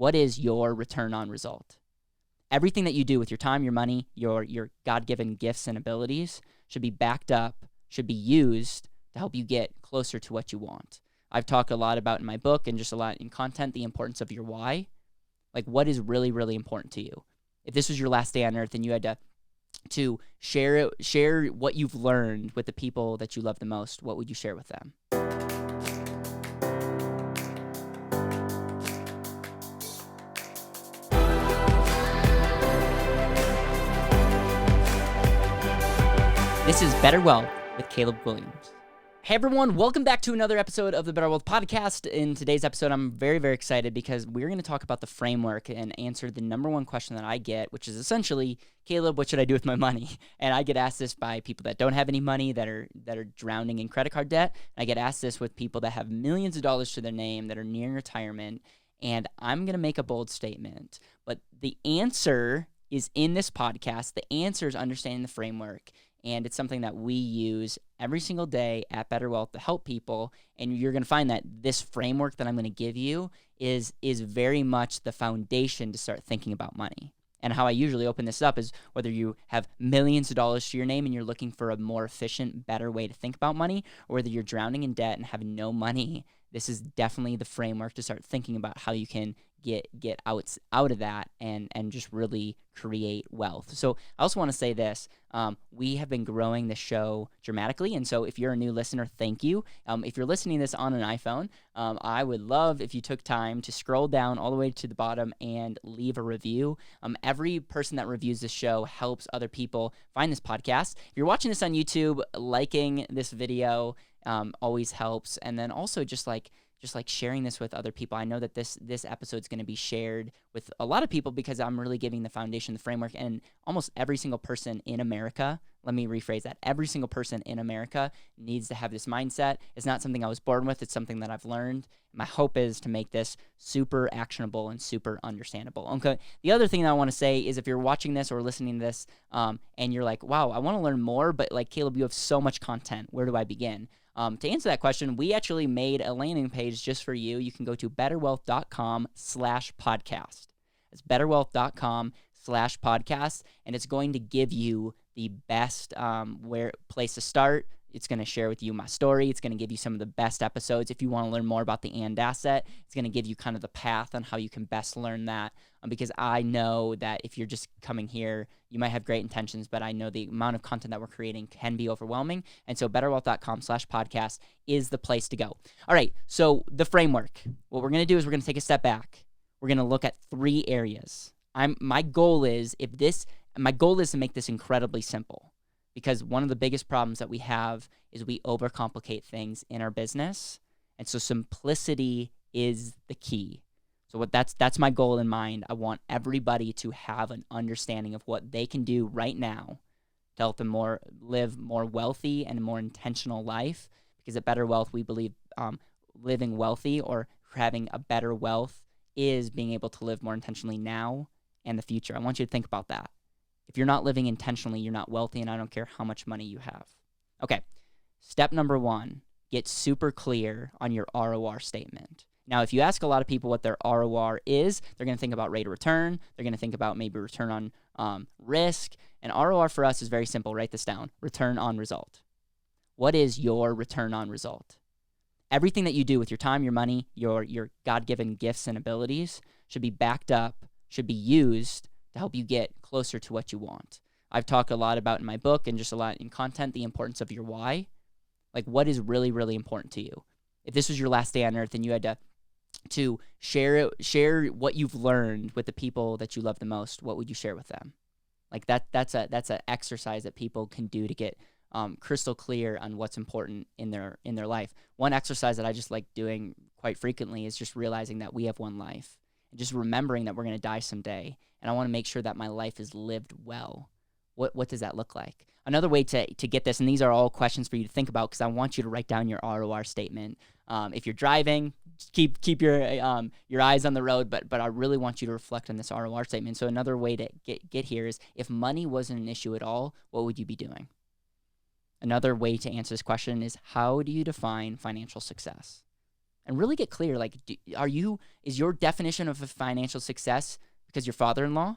What is your return on result? Everything that you do with your time, your money, your God-given gifts and abilities should be backed up, should be used to help you get closer to what you want. I've talked a lot about in my book and just a lot in content the importance of your why. Like, what is really, really important to you? If this was your last day on earth and you had to share what you've learned with the people that you love the most, what would you share with them? This is BetterWealth with Caleb Williams. Hey everyone, welcome back to another episode of the BetterWealth podcast. In today's episode, I'm very, very excited because we're going to talk about the framework and answer the number one question that I get, which is essentially, Caleb, what should I do with my money? And I get asked this by people that don't have any money, that are drowning in credit card debt. And I get asked this with people that have millions of dollars to their name, that are nearing retirement. And I'm going to make a bold statement, but the answer is in this podcast. The answer is understanding the framework. And it's something that we use every single day at BetterWealth to help people. And you're going to find that this framework that I'm going to give you is very much the foundation to start thinking about money. And how I usually open this up is whether you have millions of dollars to your name and you're looking for a more efficient, better way to think about money, or whether you're drowning in debt and have no money, this is definitely the framework to start thinking about how you can get out of that and just really create wealth. So I also want to say this. We have been growing the show dramatically, and so if you're a new listener, thank you. If you're listening to this on an iPhone, I would love if you took time to scroll down all the way to the bottom and leave a review. Every person that reviews this show helps other people find this podcast. If you're watching this on YouTube, liking this video always helps, and then also just like sharing this with other people. I know that this episode is going to be shared with a lot of people because I'm really giving the foundation, the framework, and almost every single person in America, let me rephrase that, every single person in America needs to have this mindset. It's not something I was born with, it's something that I've learned. My hope is to make this super actionable and super understandable. Okay. The other thing that I want to say is if you're watching this or listening to this and you're like, wow, I want to learn more, but like, Caleb, you have so much content. Where do I begin? To answer that question, we actually made a landing page just for you. You can go to betterwealth.com/podcast. It's betterwealth.com/podcast, and it's going to give you the best place to start. It's going to share with you my story. It's going to give you some of the best episodes. If you want to learn more about the and asset, it's going to give you kind of the path on how you can best learn that. Because I know that if you're just coming here, you might have great intentions, but I know the amount of content that we're creating can be overwhelming. And so betterwealth.com/podcast is the place to go. All right, so the framework. What we're going to do is we're going to take a step back. We're going to look at 3 areas. My goal is to make this incredibly simple. Because one of the biggest problems that we have is we overcomplicate things in our business. And so simplicity is the key. So that's my goal in mind. I want everybody to have an understanding of what they can do right now to help them live more wealthy and a more intentional life. Because at Better Wealth, we believe living wealthy or having a better wealth is being able to live more intentionally now and the future. I want you to think about that. If you're not living intentionally, you're not wealthy, and I don't care how much money you have. Okay, step number 1, get super clear on your ROR statement. Now, if you ask a lot of people what their ROR is, they're going to think about rate of return. They're going to think about maybe return on risk. And ROR for us is very simple. Write this down. Return on result. What is your return on result? Everything that you do with your time, your money, your God-given gifts and abilities should be backed up, should be used to help you get closer to what you want. I've talked a lot about in my book and just a lot in content the importance of your why. Like, what is really, really important to you? If this was your last day on earth and you had to share what you've learned with the people that you love the most, what would you share with them? Like that's an exercise that people can do to get crystal clear on what's important in their life. One exercise that I just like doing quite frequently is just realizing that we have one life and just remembering that we're going to die someday. And I want to make sure that my life is lived well. What does that look like? Another way to get this, and these are all questions for you to think about because I want you to write down your ROR statement. If you're driving, keep your eyes on the road, but I really want you to reflect on this ROR statement. So another way to get here is if money wasn't an issue at all, what would you be doing? Another way to answer this question is how do you define financial success? and really get clear. Like, is your definition of a financial success because your father-in-law,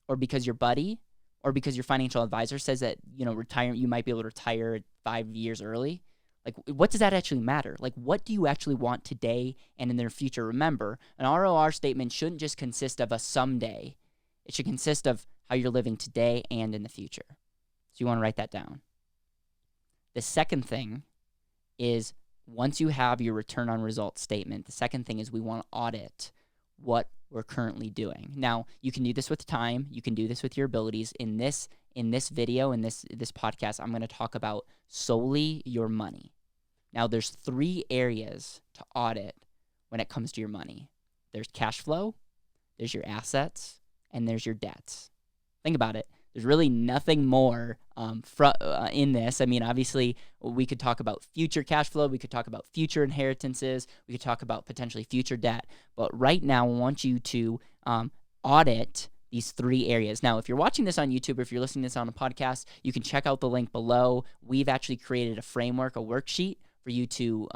or because your buddy, or because your financial advisor says that, you might be able to retire at 5 years early? Like, what does that actually matter? Like, what do you actually want today and in the future? Remember, an ROR statement shouldn't just consist of a someday. It should consist of how you're living today and in the future. So you want to write that down. The second thing is, once you have your return on results statement, the second thing is we want to audit what we're currently doing. Now, you can do this with time. You can do this with your abilities. In this video, in this podcast, I'm going to talk about solely your money. Now, there's 3 areas to audit when it comes to your money. There's cash flow, there's your assets, and there's your debts. Think about it. There's really nothing more in this. I mean, obviously, we could talk about future cash flow. We could talk about future inheritances. We could talk about potentially future debt. But right now, I want you to audit these 3 areas. Now, if you're watching this on YouTube or if you're listening to this on a podcast, you can check out the link below. We've actually created a framework, a worksheet for you to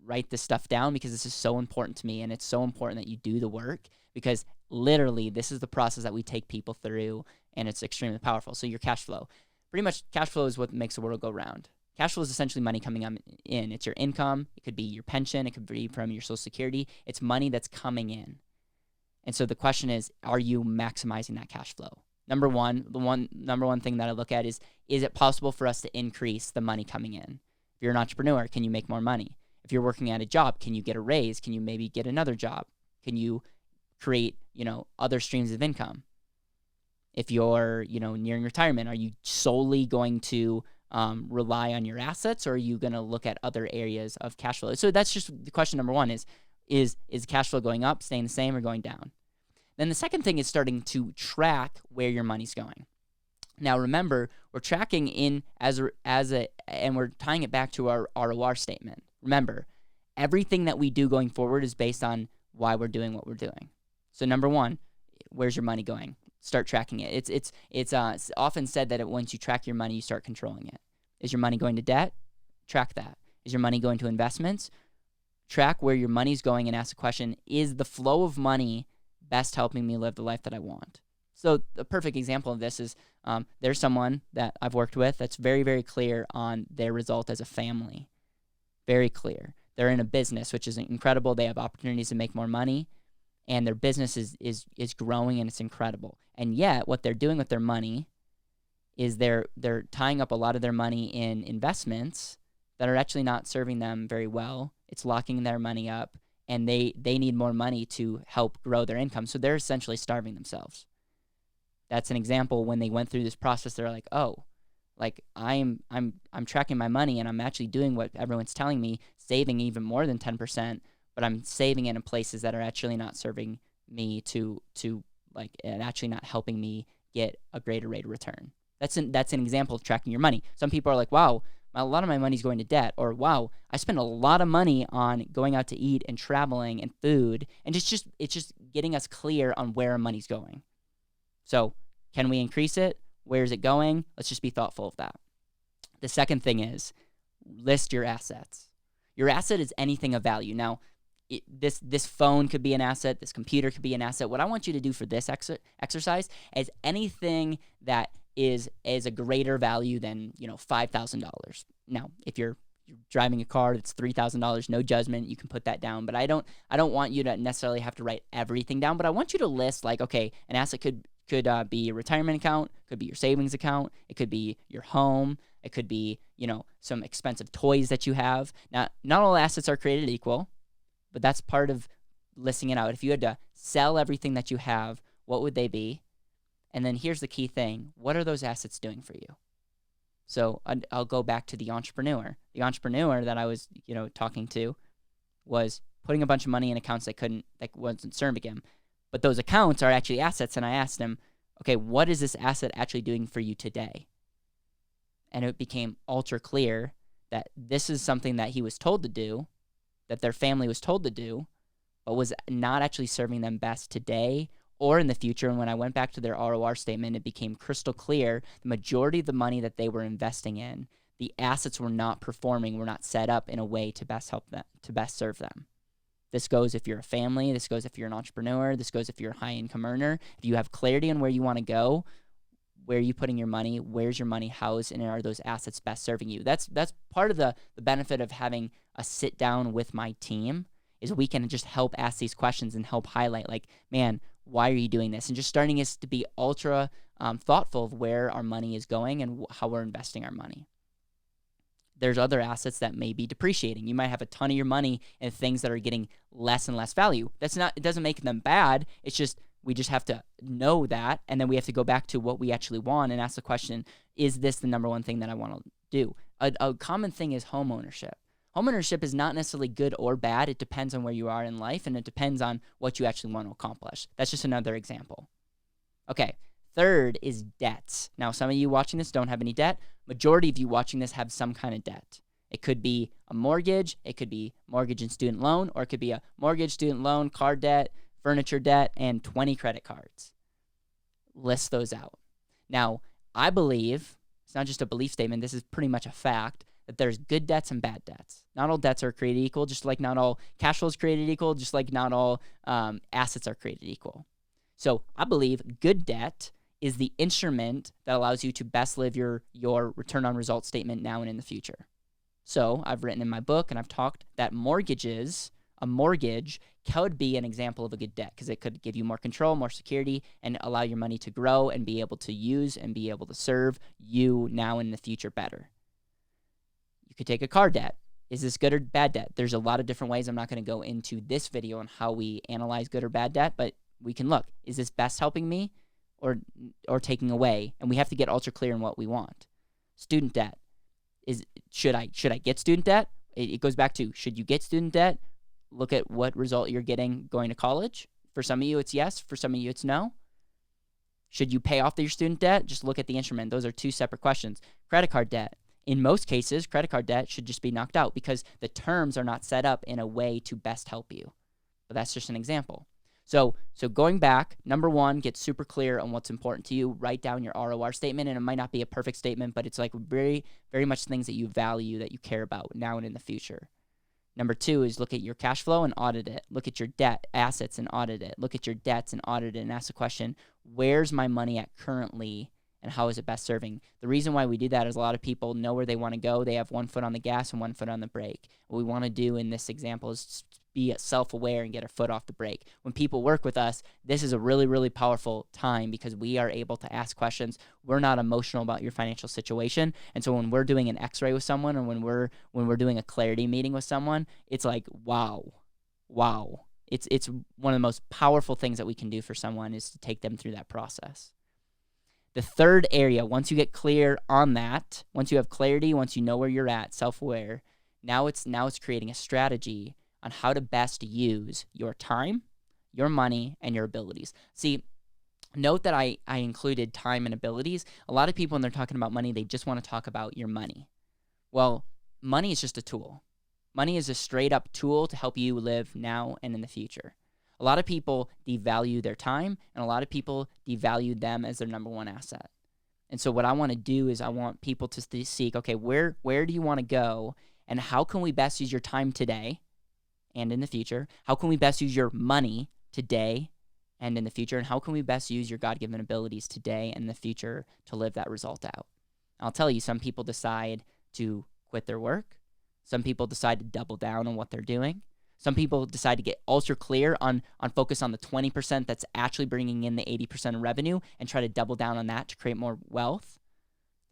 write this stuff down, because this is so important to me, and it's so important that you do the work, because literally this is the process that we take people through, and it's extremely powerful. So your cash flow. Pretty much cash flow is what makes the world go round. Cash flow is essentially money coming in. It's your income. It could be your pension. It could be from your Social Security. It's money that's coming in. And so the question is, are you maximizing that cash flow? Number one thing that I look at is it possible for us to increase the money coming in? If you're an entrepreneur, can you make more money? If you're working at a job, can you get a raise? Can you maybe get another job? Can you create, other streams of income? If you're, nearing retirement, are you solely going to rely on your assets, or are you going to look at other areas of cash flow? So that's just the question. Number one is cash flow going up, staying the same, or going down? Then the second thing is starting to track where your money's going. Now, remember, we're tracking and we're tying it back to our ROR statement. Remember, everything that we do going forward is based on why we're doing what we're doing. So number one, where's your money going? Start tracking it. It's often said that once you track your money, you start controlling it. Is your money going to debt? Track that. Is your money going to investments? Track where your money's going and ask the question, is the flow of money best helping me live the life that I want? So a perfect example of this is there's someone that I've worked with that's very, very clear on their result as a family. Very clear. They're in a business, which is incredible. They have opportunities to make more money, and their business is growing, and it's incredible. And yet what they're doing with their money is they're tying up a lot of their money in investments that are actually not serving them very well. It's locking their money up, and they need more money to help grow their income. So they're essentially starving themselves. That's an example. When they went through this process, they're like, oh, like I'm tracking my money, and I'm actually doing what everyone's telling me, saving even more than 10%, but I'm saving it in places that are actually not serving me to like, and actually not helping me get a greater rate of return. That's an example of tracking your money. Some people are like, wow, a lot of my money's going to debt, or wow, I spend a lot of money on going out to eat and traveling and food, and it's just getting us clear on where our money's going. So can we increase it? Where is it going? Let's just be thoughtful of that. The second thing is list your assets. Your asset is anything of value. Now, this phone could be an asset. This computer could be an asset. What I want you to do for this exercise is anything that is a greater value than $5,000. Now, if you're driving a car that's $3,000, no judgment, you can put that down. But I don't want you to necessarily have to write everything down. But I want you to list, like, okay, an asset could be your retirement account, could be your savings account, it could be your home, it could be some expensive toys that you have. Now, not all assets are created equal, but that's part of listing it out. If you had to sell everything that you have, what would they be? And then here's the key thing: what are those assets doing for you? So I'll go back to the entrepreneur. The entrepreneur that I was talking to was putting a bunch of money in accounts that wasn't serving him. But those accounts are actually assets, and I asked him, okay, what is this asset actually doing for you today? And it became ultra clear that this is something that he was told to do, that their family was told to do, but was not actually serving them best today or in the future. And when I went back to their ROR statement, it became crystal clear the majority of the money that they were investing in, the assets were not performing, were not set up in a way to best help them, to best serve them. This goes if you're a family. This goes if you're an entrepreneur. This goes if you're a high-income earner. If you have clarity on where you want to go, where are you putting your money? Where's your money housed? And are those assets best serving you? That's part of the benefit of having a sit down with my team is we can just help ask these questions and help highlight, like, man, why are you doing this? And just starting us to be ultra thoughtful of where our money is going and how we're investing our money. There's other assets that may be depreciating. You might have a ton of your money in things that are getting less and less value. It doesn't make them bad. It's just, we just have to know that, and then we have to go back to what we actually want and ask the question, is this the number one thing that I want to do? A common thing is home ownership. Home ownership is not necessarily good or bad. It depends on where you are in life, and it depends on what you actually want to accomplish. That's just another example. Okay, third is debts. Now, some of you watching this don't have any debt. Majority of you watching this have some kind of debt. It could be a mortgage, it could be mortgage and student loan, or it could be a mortgage, student loan, car debt, furniture debt, and 20 credit cards. List those out. Now, I believe, it's not just a belief statement, this is pretty much a fact, that there's good debts and bad debts. Not all debts are created equal, just like not all cash flow is created equal, just like not all assets are created equal. So I believe good debt is the instrument that allows you to best live your return on results statement now and in the future. So I've written in my book and I've talked that a mortgage could be an example of a good debt because it could give you more control, more security, and allow your money to grow and be able to use and be able to serve you now and in the future better. You could take a car debt. Is this good or bad debt? There's a lot of different ways. I'm not going to go into this video on how we analyze good or bad debt, but we can look. Is this best helping me or taking away? And we have to get ultra clear on what we want. Student debt. Should I get student debt? It goes back to, should you get student debt? Look at what result you're getting going to college. For some of you, it's yes. For some of you, it's no. Should you pay off your student debt? Just look at the instrument. Those are two separate questions. Credit card debt. In most cases, credit card debt should just be knocked out because the terms are not set up in a way to best help you. But that's just an example. So going back, number one, get super clear on what's important to you. Write down your ROR statement, and it might not be a perfect statement, but it's like very, very much things that you value, that you care about now and in the future. Number two is look at your cash flow and audit it. Look at your debt assets and audit it. Look at your debts and audit it and ask the question, where's my money at currently and how is it best serving? The reason why we do that is a lot of people know where they want to go. They have one foot on the gas and one foot on the brake. What we want to do in this example is be self-aware and get our foot off the brake. When people work with us, this is a really, really powerful time because we are able to ask questions. We're not emotional about your financial situation. And so when we're doing an x-ray with someone or when we're doing a clarity meeting with someone, it's like, wow. It's one of the most powerful things that we can do for someone is to take them through that process. The third area, once you get clear on that, once you have clarity, once you know where you're at, self-aware, now it's creating a strategy on how to best use your time, your money, and your abilities. See, note that I included time and abilities. A lot of people, when they're talking about money, they just want to talk about your money. Well, money is just a tool. Money is a straight-up tool to help you live now and in the future. A lot of people devalue their time, and a lot of people devalue them as their number one asset. And so what I want to do is I want people to seek, okay, where do you want to go, and how can we best use your time today and in the future? How can we best use your money today and in the future? And how can we best use your God-given abilities today and in the future to live that result out? I'll tell you, some people decide to quit their work. Some people decide to double down on what they're doing. Some people decide to get ultra clear on focus on the 20% that's actually bringing in the 80% of revenue and try to double down on that to create more wealth.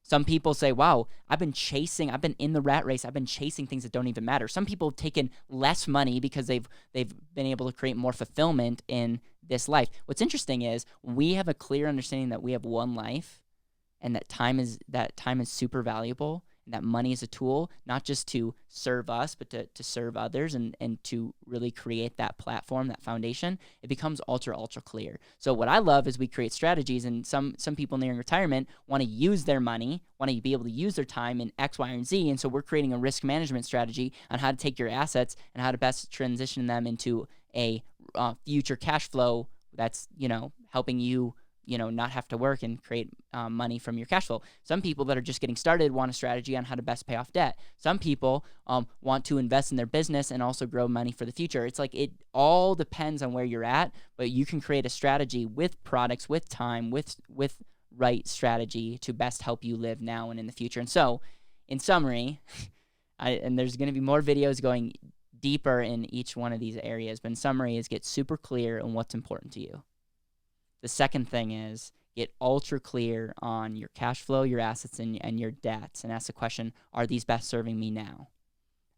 Some people say, wow, I've been in the rat race. I've been chasing things that don't even matter. Some people have taken less money because they've been able to create more fulfillment in this life. What's interesting is we have a clear understanding that we have one life and that time is super valuable. That money is a tool, not just to serve us, but to serve others and to really create that platform, that foundation. It becomes ultra clear. So what I love is we create strategies, and some people nearing retirement want to use their money, want to be able to use their time in X, Y, and Z. And so we're creating a risk management strategy on how to take your assets and how to best transition them into a future cash flow that's, helping you not have to work and create money from your cash flow. Some people that are just getting started want a strategy on how to best pay off debt. Some people want to invest in their business and also grow money for the future. It's like it all depends on where you're at, but you can create a strategy with products, with time, with right strategy to best help you live now and in the future. And so, in summary, and there's going to be more videos going deeper in each one of these areas, but in summary is get super clear on what's important to you. The second thing is get ultra clear on your cash flow, your assets, and your debts, and ask the question, are these best serving me now?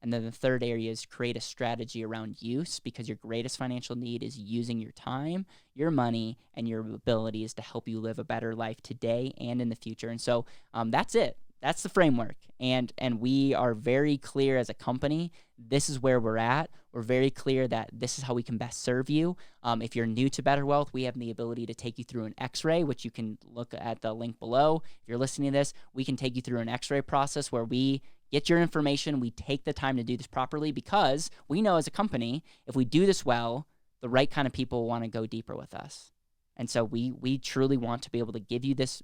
And then the third area is create a strategy around use, because your greatest financial need is using your time, your money, and your abilities to help you live a better life today and in the future. And so that's it. That's the framework. And we are very clear as a company, this is where we're at. We're very clear that this is how we can best serve you. If you're new to BetterWealth, we have the ability to take you through an x-ray, which you can look at the link below. If you're listening to this, we can take you through an x-ray process where we get your information. We take the time to do this properly, because we know as a company, if we do this well, the right kind of people want to go deeper with us. And so we truly want to be able to give you this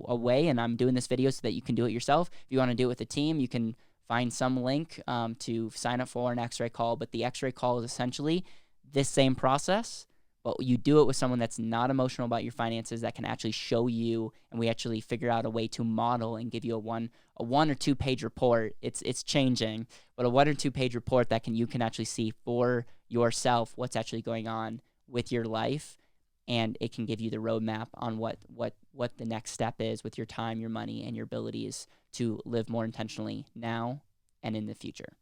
away, and I'm doing this video so that you can do it yourself. If you want to do it with a team, you can find some link to sign up for an x-ray call, but the x-ray call is essentially this same process, but you do it with someone that's not emotional about your finances, that can actually show you, and we actually figure out a way to model and give you a one or 2 page report. It's changing, but a 1 or 2 page report that you can actually see for yourself what's actually going on with your life. And it can give you the roadmap on what the next step is with your time, your money, and your abilities to live more intentionally now and in the future.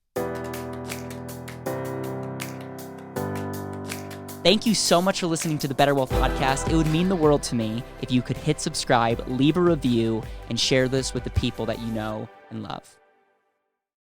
Thank you so much for listening to the BetterWealth podcast. It would mean the world to me if you could hit subscribe, leave a review, and share this with the people that you know and love.